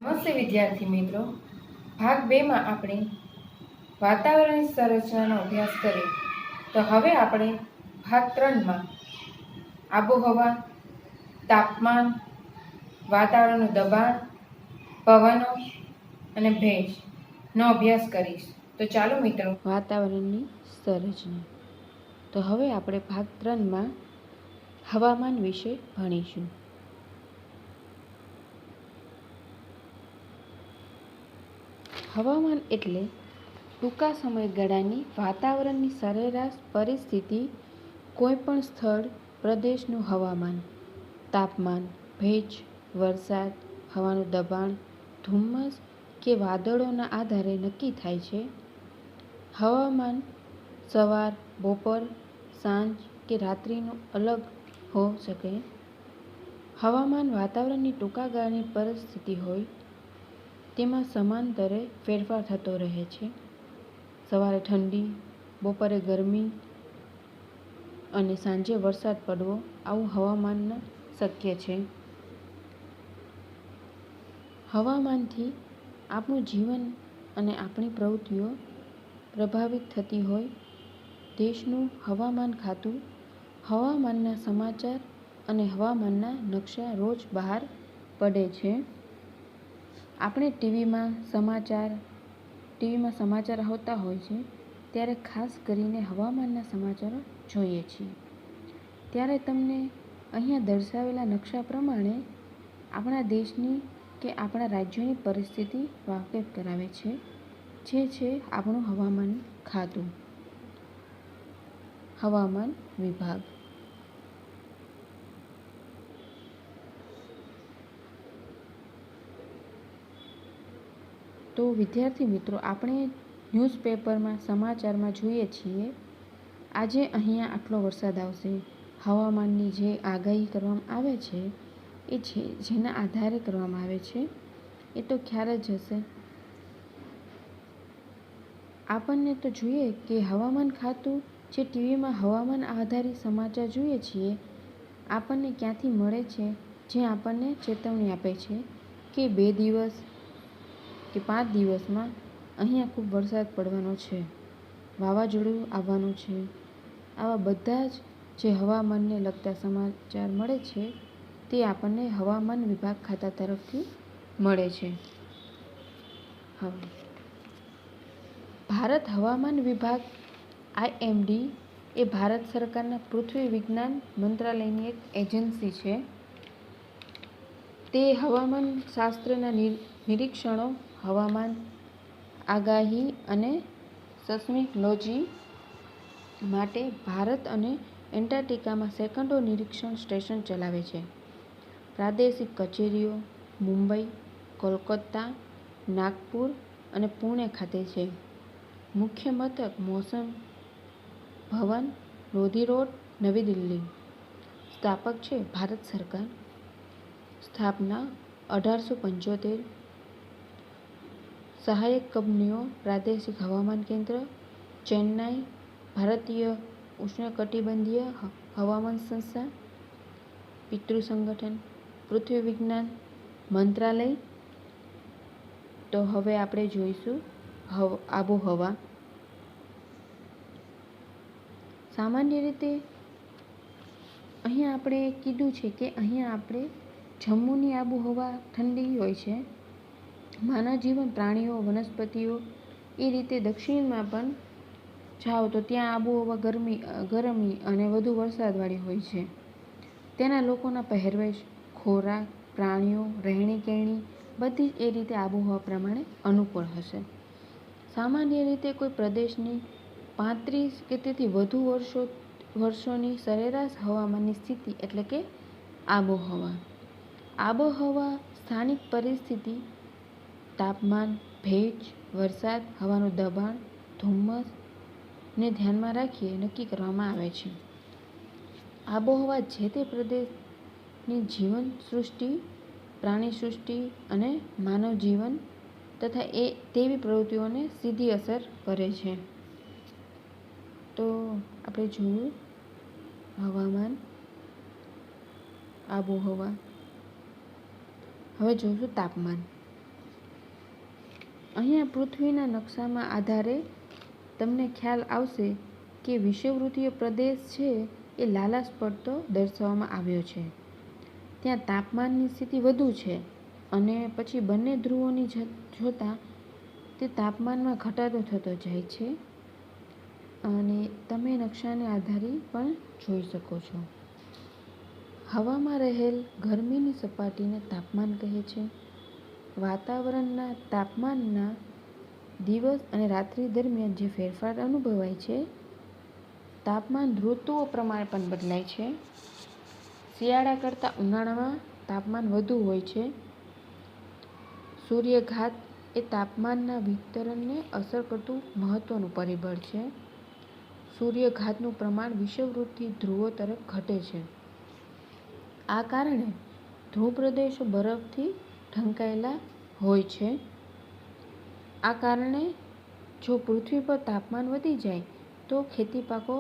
નમસ્તે વિદ્યાર્થી મિત્રો, ભાગ 2 માં આપણે વાતાવરણની સંરચનાનો અભ્યાસ કર્યો. તો હવે આપણે ભાગ 3 માં આબોહવા, તાપમાન, વાતાવરણનું દબાણ, પવનો અને ભેજનો અભ્યાસ કરીશું. તો ચાલો મિત્રો, વાતાવરણની સંરચના. તો હવે આપણે ભાગ 3 માં હવામાન વિશે ભણીશું. હવામાન એટલે ટૂંકા સમયગાળાની વાતાવરણની સરેરાશ પરિસ્થિતિ. કોઈપણ સ્થળ, પ્રદેશનું હવામાન, તાપમાન, ભેજ, વરસાદ, હવાનું દબાણ, ધુમ્મસ કે વાદળોના આધારે નક્કી થાય છે. હવામાન સવાર, બપોર, સાંજ કે રાત્રિનું અલગ હોઈ શકે. હવામાન વાતાવરણની ટૂંકા ગાળાની પરિસ્થિતિ હોય. તેમાં સમાંતરે ફેરફાર થતો રહે છે. સવારે ઠંડી, બપોરે ગરમી અને સાંજે વરસાદ પડવો, આવું હવામાન શક્ય છે. હવામાનથી આપણું જીવન અને આપણી પ્રવૃત્તિઓ પ્રભાવિત થતી હોય. દેશનું હવામાન ખાતું હવામાનના સમાચાર અને હવામાનના નકશા રોજ બહાર પડે છે. આપણે ટીવીમાં સમાચાર આવતા હોય છે ત્યારે ખાસ કરીને હવામાનના સમાચારો જોઈએ છીએ. ત્યારે તમને અહીંયા દર્શાવેલા નકશા પ્રમાણે આપણા દેશની કે આપણા રાજ્યોની પરિસ્થિતિ વાકેફ કરાવે છે, જે છે આપણું હવામાન ખાતું. હવામાન વિભાગ. તો વિદ્યાર્થી મિત્રો, આપણે ન્યૂઝપેપરમાં સમાચારમાં જોઈએ છીએ આજે અહીંયા આટલો વરસાદ આવશે. હવામાનની જે આગાહી કરવામાં આવે છે એ જેના આધારે કરવામાં આવે છે એ તો ખ્યાલ જ હશે. આપણને તો જોઈએ કે હવામાન ખાતું જે ટીવીમાં હવામાન આધારિત સમાચાર જોઈએ છીએ આપણને ક્યાંથી મળે છે, જે આપણને ચેતવણી આપે છે કે 2 દિવસ કે 5 દિવસમાં અહીંયા ખૂબ વરસાદ પડવાનો છે, વાવાઝોડું આવવાનું છે. આવા બધા જ જે હવામાનને લગતા સમાચાર મળે છે તે આપણને હવામાન વિભાગ ખાતા તરફથી મળે છે. હવે ભારત હવામાન વિભાગ IMD એ ભારત સરકારના પૃથ્વી વિજ્ઞાન મંત્રાલયની એક એજન્સી છે. તે હવામાન શાસ્ત્રના નિરીક્ષણો, હવામાન આગાહી અને સેસ્મિકોલોજી માટે ભારત અને એન્ટાર્કટિકામાં સેકન્ડો નિરીક્ષણ સ્ટેશન ચલાવે છે. પ્રાદેશિક કચેરીઓ મુંબઈ, કોલકાતા, નાગપુર અને પુણે ખાતે છે. મુખ્ય મથક મોસમ ભવન, લોધી રોડ, નવી દિલ્હી. સ્થાપક છે ભારત સરકાર. સ્થાપના 1875. સહાયક કંપનીઓ પ્રાદેશિક હવામાન કેન્દ્ર, ચેન્નાઈ, ભારતીય ઉષ્ણકટિબંધીય હવામાન સંસ્થા, પિતૃ સંગઠન, પૃથ્વી વિજ્ઞાન મંત્રાલય. તો હવે આપણે જોઈશું આબોહવા. સામાન્ય રીતે અહીંયા આપણે કીધું છે કે અહીંયા આપણે જમ્મુની આબોહવા ઠંડી હોય છે. માનવ જીવન, પ્રાણીઓ, વનસ્પતિઓ એ રીતે દક્ષિણમાં પણ જાઓ તો ત્યાં આબોહવા ગરમી અને વધુ વરસાદવાળી હોય છે. ત્યાંના લોકોના પહેરવેશ, ખોરાક, પ્રાણીઓ, રહેણી-કહેણી બધી જ એ રીતે આબોહવા પ્રમાણે અનુકૂળ હશે. સામાન્ય રીતે કોઈ પ્રદેશની 35 કે તેથી વધુ વર્ષોની સરેરાશ હવામાનની સ્થિતિ એટલે કે આબોહવા. આબોહવા સ્થાનિક પરિસ્થિતિ, તાપમાન, ભેજ, વરસાદ, હવાનું દબાણ, ધુમ્મસ ને ધ્યાનમાં રાખી નક્કી કરવામાં આવે છે. આબોહવા જે તે પ્રદેશની જીવન સૃષ્ટિ, પ્રાણી સૃષ્ટિ અને માનવ જીવન તથા તેવી પ્રવૃત્તિઓને સીધી અસર કરે છે. તો આપણે જોયું હવામાન, આબોહવા. હવે જોઈશું તાપમાન. અહીંયા પૃથ્વીના નકશામાં આધારે તમને ખ્યાલ આવશે કે વિષુવવૃત્તીય પ્રદેશ છે એ લાલાશ પડતો દર્શાવવામાં આવ્યો છે. ત્યાં તાપમાનની સ્થિતિ વધુ છે અને પછી બંને ધ્રુવોની જોતાં તે તાપમાનમાં ઘટાડો થતો જાય છે અને તમે નકશાને આધારે પણ જોઈ શકો છો. હવામાં રહેલ ગરમીની સપાટીને તાપમાન કહે છે. વાતાવરણના તાપમાનના દિવસ અને રાત્રિ દરમિયાન જે ફેરફાર અનુભવાય છે, તાપમાન ઋતુઓ પ્રમાણે પણ બદલાય છે. શિયાળા કરતાં ઉનાળામાં તાપમાન વધુ હોય છે. સૂર્યઘાત એ તાપમાનના વિતરણને અસર કરતું મહત્વનું પરિબળ છે. સૂર્યઘાતનું પ્રમાણ વિષુવવૃત્તીય ધ્રુવો તરફ ઘટે છે. આ કારણે ધ્રુવ પ્રદેશો બરફથી ઢંકાયેલા હોય છે. આ કારણે જો પૃથ્વી પર તાપમાન વધી જાય તો ખેતી પાકો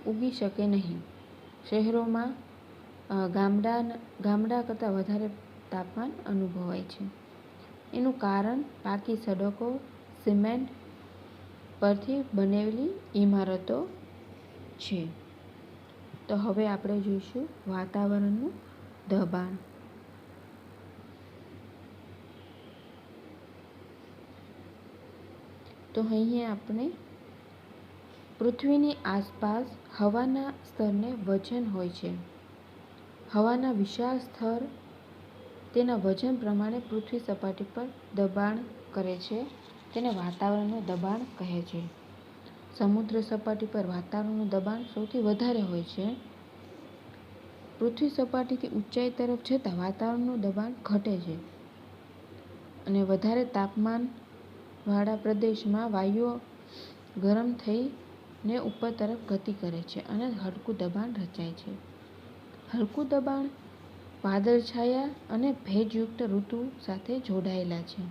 ઉગી શકે નહીં. શહેરોમાં ગામડા કરતાં વધારે તાપમાન અનુભવાય છે. એનું કારણ પાકી સડકો, સિમેન્ટ પરથી બનેલી ઇમારતો છે. તો હવે આપણે જોઈશું વાતાવરણનું દબાણ. તો અહીંયા આપણે પૃથ્વીની આસપાસ હવાના સ્તરને વજન હોય છે. હવાના વિશાળ સ્તર તેના વજન પ્રમાણે પૃથ્વી સપાટી પર દબાણ કરે છે. તેને વાતાવરણનું દબાણ કહે છે. સમુદ્ર સપાટી પર વાતાવરણનું દબાણ સૌથી વધારે હોય છે. પૃથ્વી સપાટીથી ઊંચાઈ તરફ જતાં વાતાવરણનું દબાણ ઘટે છે અને વધારે તાપમાનવાળા પ્રદેશમાં વાયુઓ ગરમ થઈને ઉપર તરફ ગતિ કરે છે અને હલકું દબાણ રચાય છે. હલકું દબાણ વાદળછાયા અને ભેજયુક્ત ઋતુ સાથે જોડાયેલા છે.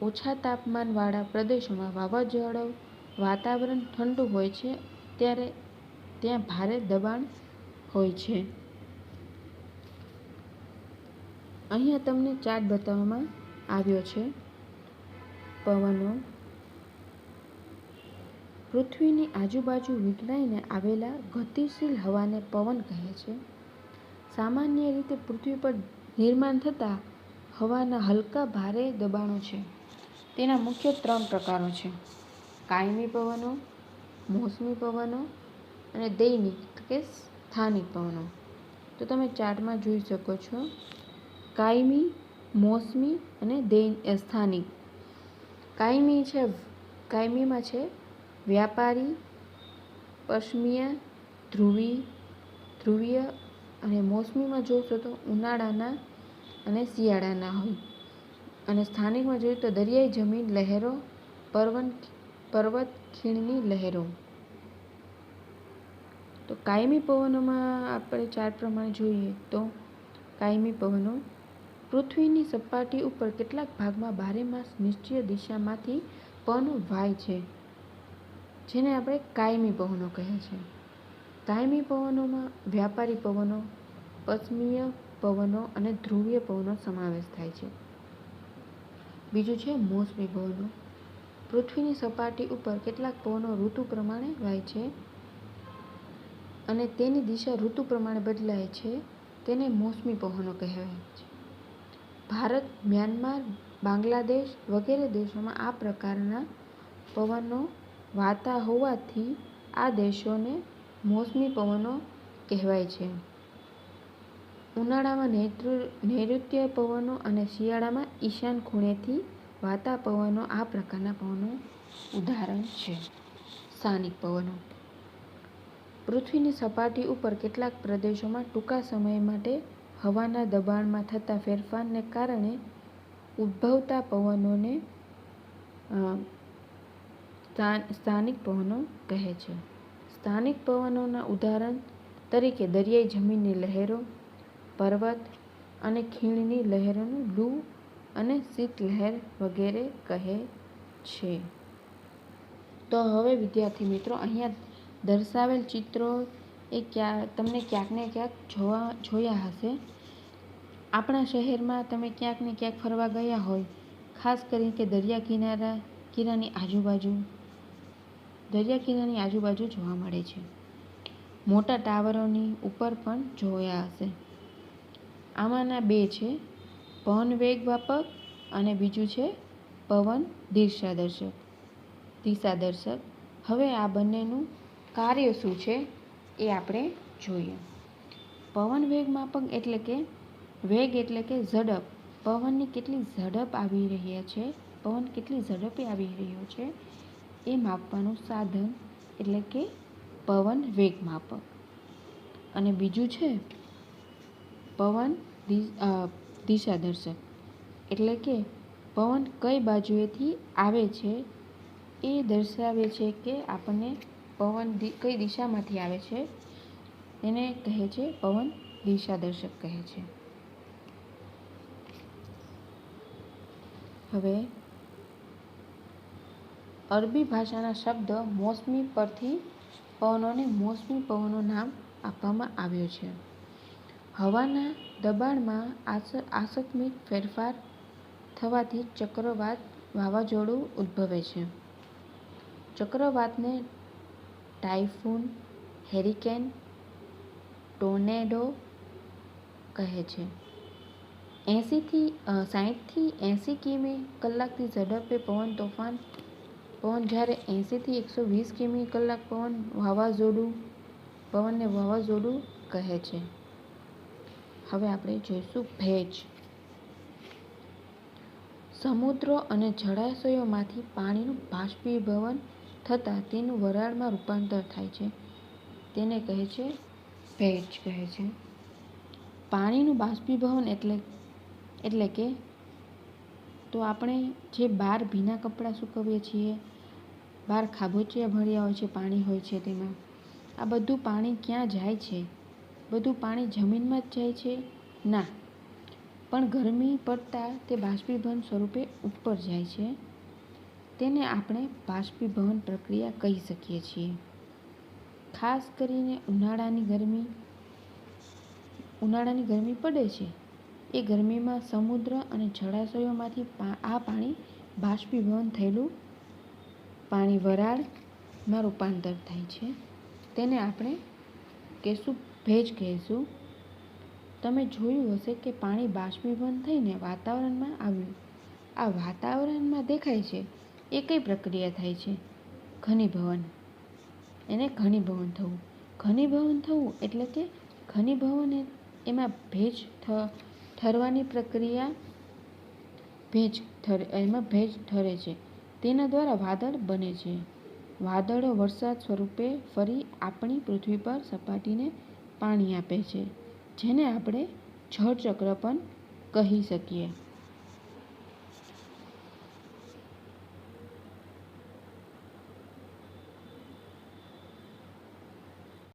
ઓછા તાપમાનવાળા પ્રદેશોમાં વાવાઝોડું વાતાવરણ ઠંડુ હોય છે ત્યારે ત્યાં ભારે દબાણ હોય છે. અહીંયા તમને ચાર્ટ બતાવવામાં આવ્યો છે. પવનો પૃથ્વીની આજુબાજુ વિખરાઈને આવેલા ગતિશીલ હવાને પવન કહે છે. સામાન્ય રીતે પૃથ્વી પર નિર્માણ થતા હવાના હલકા ભારે દબાણો છે. તેના મુખ્ય 3 પ્રકારો છે: કાયમી પવનો, મોસમી પવનો અને દૈનિક કે સ્થાનિક પવનો. તો તમે ચાર્ટમાં જોઈ શકો છો કાયમી, મોસમી અને સ્થાનિક. કાયમીમાં છે વ્યાપારી, પશ્ચિમીય, ધ્રુવીય અને મોસમીમાં જોશો તો ઉનાળાના અને શિયાળાના હોય. અને સ્થાનિકમાં જોઈએ તો દરિયાઈ જમીન લહેરો, પર્વત ખીણની લહેરો. તો કાયમી પવનોમાં આપણે ચાર્ટ પ્રમાણે જોઈએ તો કાયમી પવનો પૃથ્વીની સપાટી ઉપર કેટલાક ભાગમાં બારેમાસ નિશ્ચિત દિશામાંથી પવનો વાય છે, જેને આપણે કાયમી પવનો કહે છે. કાયમી પવનોમાં વ્યાપારી પવનો, પશ્ચિમીય પવનો અને ધ્રુવીય પવનો સમાવેશ થાય છે. બીજું છે મોસમી પવનો. પૃથ્વીની સપાટી ઉપર કેટલાક પવનો ઋતુ પ્રમાણે વાય છે અને તેની દિશા ઋતુ પ્રમાણે બદલાય છે. તેને મોસમી પવનો કહેવાય છે. ભારત, મ્યાનમાર, બાંગ્લાદેશ વગેરે દેશોમાં આ પ્રકારના પવનો વાતા હોવાથી આ દેશોને મોસમી પવનો કહેવાય છે. ઉનાળામાં નૈઋત્ય પવનો અને શિયાળામાં ઈશાન ખૂણેથી વાતા પવનો આ પ્રકારના પવનો ઉદાહરણ છે. સ્થાનિક પવનો પૃથ્વીની સપાટી ઉપર કેટલાક પ્રદેશોમાં ટૂંકા સમય માટે હવાના દબાણમાં થતા ફેરફારને કારણે ઉદ્ભવતા પવનોને સ્થાનિક પવનો કહે છે. સ્થાનિક પવનોના ઉદાહરણ તરીકે દરિયાઈ જમીનની લહેરો, પર્વત અને ખીણની લહેરોનું લૂ અને શીતલહેર વગેરે કહે છે. તો હવે વિદ્યાર્થી મિત્રો, અહીંયા દર્શાવેલ ચિત્રો એ તમને ક્યાંક ને ક્યાંક જોયા હશે. આપણા શહેરમાં તમે ક્યાંક ને ક્યાંક ફરવા ગયા હોય, ખાસ કરીને કે દરિયા કિનારાની આજુબાજુ જોવા મળે છે. મોટા ટાવરોની ઉપર પણ જોયા હશે. આમાંના બે છે પવન વેગમાપક અને બીજું છે પવન દિશાદર્શક. હવે આ બંનેનું કાર્ય શું છે એ આપણે જોઈએ. પવન વેગમાપક એટલે કે વેગ એટલે કે ઝડપ. પવન કેટલી ઝડપે આવી રહ્યો છે એ માપવાનું સાધન એટલે કે પવન વેગમાપક. અને બીજું છે પવન દિશાદર્શક એટલે કે પવન કઈ બાજુએથી આવે છે એ દર્શાવે છે કે આપણને પવન કઈ દિશામાંથી આવે છે એને કહે છે પવન દિશાદર્શક કહે છે. હવે અરબી ભાષાના શબ્દ મોસમી પરથી પવનોને મોસમી પવનો નામ આપવામાં આવ્યું છે. હવાના દબાણમાં આકસ્મિક ફેરફાર થવાથી ચક્રવાત વાવાઝોડું ઉદ્ભવે છે. ચક્રવાતને ટાયફૂન, હેરિકેન, ટોર્નેડો કહે છે. 60 થી 80 કિમી કલાકની ઝડપે પવન જ્યારે 80 થી 120 કિમી કલાક પવનને વાવાઝોડું કહે છે. હવે આપણે જોઈશું ભેજ. સમુદ્રો અને જળાશયોમાંથી પાણીનું બાષ્પીભવન થતાં તેનું વરાળમાં રૂપાંતર થાય છે તેને કહે છે ભેજ કહે છે. પાણીનું બાષ્પીભવન એટલે કે તો આપણે જે બહાર ભીના કપડાં સૂકવીએ છીએ, બહાર ખાબોચિયા ભર્યા હોય છે, પાણી હોય છે, તેમાં આ બધું પાણી ક્યાં જાય છે? બધું પાણી જમીનમાં જ જાય છે? ના, પણ ગરમી પડતાં તે બાષ્પીભવન સ્વરૂપે ઉપર જાય છે. તેને આપણે બાષ્પીભવન પ્રક્રિયા કહી શકીએ છીએ. ખાસ કરીને ઉનાળાની ગરમી પડે છે એ ગરમીમાં સમુદ્ર અને જળાશયોમાંથી આ પાણી બાષ્પીભવન થયેલું પાણી વરાળમાં રૂપાંતર થાય છે. તેને આપણે ભેજ કહીશું. તમે જોયું હશે કે પાણી બાષ્પીભવન થઈને વાતાવરણમાં આવ્યું. આ વાતાવરણમાં દેખાય છે એ કઈ પ્રક્રિયા થાય છે? ઘનીભવન. એને ઘનીભવન થવું. ઘનીભવન થવું એટલે કે ઘનીભવન એમાં ભેજ ઠરવાની પ્રક્રિયા એમાં ભેજ ઠરે છે. તેના દ્વારા વાદળ બને છે. વાદળો વરસાદ સ્વરૂપે ફરી આપણી પૃથ્વી પર સપાટીને પાણી આપે છે, જેને આપણે જળચક્ર પણ કહી શકીએ.